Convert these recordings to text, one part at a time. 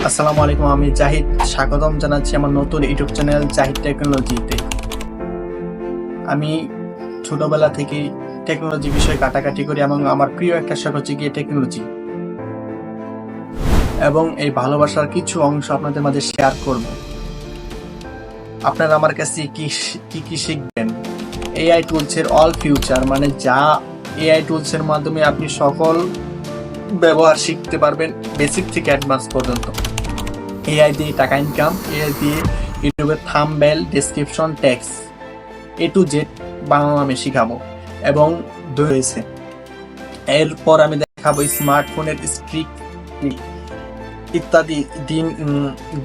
আসসালামু আলাইকুম, আমি জাহিদ। স্বাগতম জানাচ্ছি আমার নতুন ইউটিউব চ্যানেল জাহিদ টেকনোলজিতে। আমি ছোটবেলা থেকে টেকনোলজি বিষয়ে কাটাকাটি করি এবং আমার প্রিয় একটা শখ হচ্ছে গিয়ে টেকনোলজি, এবং এই ভালোবাসার কিছু অংশ আপনাদের মাঝে শেয়ার করব। আপনারা আমার কাছে কি কি শিখবেন? এআই টুলসের অল ফিউচার, মানে যা এআই টুলসের মাধ্যমে আপনি সকল ব্যবহার শিখতে পারবেন, বেসিক থেকে অ্যাডভান্স পর্যন্ত। এআই দিয়ে টাকা ইনকাম, এআই দিয়ে ইউটিউবের thumbnail, description, text A to Z Bangla আমি শিখাবো এবং রয়েছে। এরপর আমি দেখাবো স্মার্টফোনের স্ট্রিক ইত্যাদি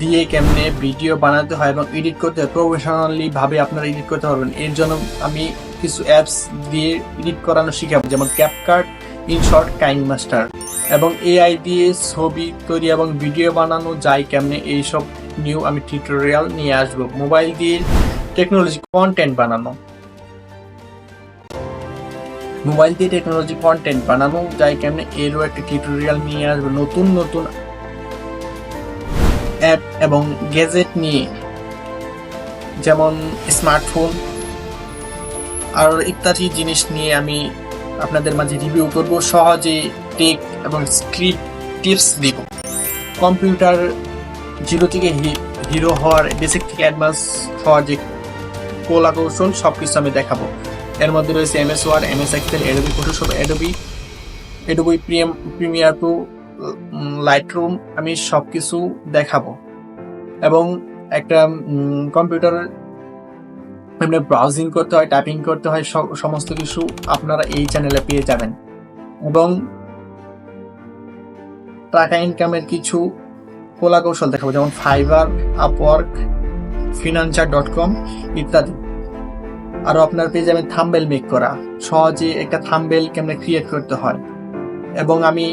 দিয়ে কেমনে ভিডিও বানাতে হয় এবং এডিট করতে হয়, প্রফেশনালি ভাবে আপনারা এডিট করতে পারবেন। এর জন্য আমি কিছু অ্যাপস দিয়ে এডিট করানো শিখাবো, যেমন ক্যাপকাট, ইনশর্ট, কাইনমাস্টার। এবং এআই দিয়ে ছবি তৈরি এবং ভিডিও বানানো যায় কেমনে, এইসব নিউ আমি টিউটোরিয়াল নিয়ে আসবো। মোবাইল দিয়ে টেকনোলজি কন্টেন্ট বানানো, যায় কেমনে, এরও একটা টিউটোরিয়াল নিয়ে আসবো। নতুন নতুন অ্যাপ এবং গ্যাজেট নিয়ে, যেমন স্মার্টফোন আর ইত্যাদি জিনিস নিয়ে আমি আপনাদের মাঝে রিভিউ করব। সহজে টেক এবং স্ক্রিপ্ট টিপস দিব। কম্পিউটার জিরো থেকে হিরো হওয়ার, বেসিক থেকে অ্যাডভান্স হওয়ার যে কলা কৌশল, সবকিছু আমি দেখাবো। এর মধ্যে রয়েছে MS Word, MS Excel, Adobe Photoshop, Adobe Premiere Pro, Lightroom, আমি সবকিছু দেখাবো। এবং একটা কম্পিউটার এমনি ব্রাউজিং করতে হয়, টাইপিং করতে হয়, সমস্ত কিছু আপনারা এই চ্যানেলে পেয়ে যাবেন। এবং টাকা ইনকামের কিছু কলা কৌশল দেখাবো, যেমন ফাইবার, আপওয়ার্ক, ফিনান্সার.com ইত্যাদি। আরো আপনারা পেয়ে যাবেন থাম্বনেল মেক করা, সহজে একটা থাম্বনেল কেমনে ক্রিয়েট করতে হয়। এবং আমি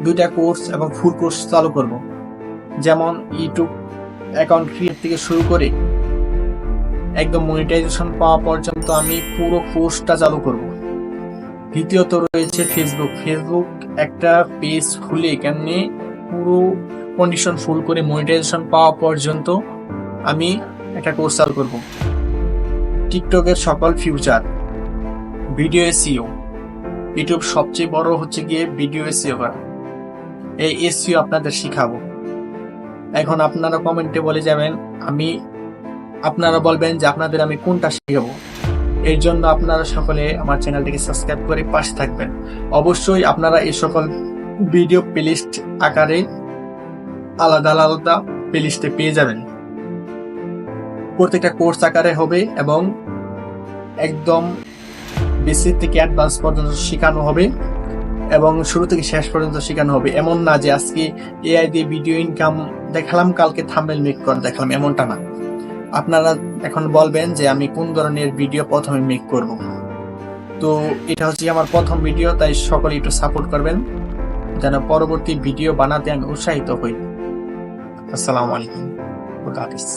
2টা কোর্স এবং ফুল কোর্স চালু করব, যেমন ইউটিউব অ্যাকাউন্ট ক্রিয়েট থেকে শুরু করে একদম মনিটাইজেশন পাওয়া পর্যন্ত আমি পুরো কোর্সটা চালু করব। দ্বিতীয়ত রয়েছে ফেসবুক একটা পেজ খুলে কেমনে পুরো কন্ডিশন ফুল করে মনিটাইজেশন পাওয়া পর্যন্ত আমি একটা কোর্স চালু করব। টিকটকের সকল ফিউচার, ভিডিও এসইও, ইউটিউব সবচেয়ে বড় হচ্ছে গিয়ে ভিডিও এসইও করা, এই এসইও আপনাদের শিখাবো। এখন আপনারা কমেন্টে বলে যাবেন, আপনারা বলবেন যে আপনাদের আমি কোনটা শিখাবো। এর জন্য আপনারা সকলে আমার চ্যানেলটিকে সাবস্ক্রাইব করে পাশে থাকবেন। অবশ্যই আপনারা এই সকল ভিডিও প্লেলিস্ট আকারে আলাদা আলাদা প্লেলিস্টে পেয়ে যাবেন। প্রত্যেকটা কোর্স আকারে হবে এবং একদম বেসিক থেকে অ্যাডভান্স পর্যন্ত শেখানো হবে এবং শুরু থেকে শেষ পর্যন্ত শেখানো হবে। এমন না যে আজকে এআই দিয়ে ভিডিও ইনকাম দেখালাম, কালকে থাম্বনেল মেক করে দেখালাম, এমনটা না। আপনারা এখন বলবেন যে আমি কোন ধরনের ভিডিও প্রথমে মেক করব। তো এটা হচ্ছে আমার প্রথম ভিডিও, তাই সকলে একটু সাপোর্ট করবেন যেন পরবর্তী ভিডিও বানাতে আমি উৎসাহিত হই। আসসালামু আলাইকুম, খুদা হাফেজ।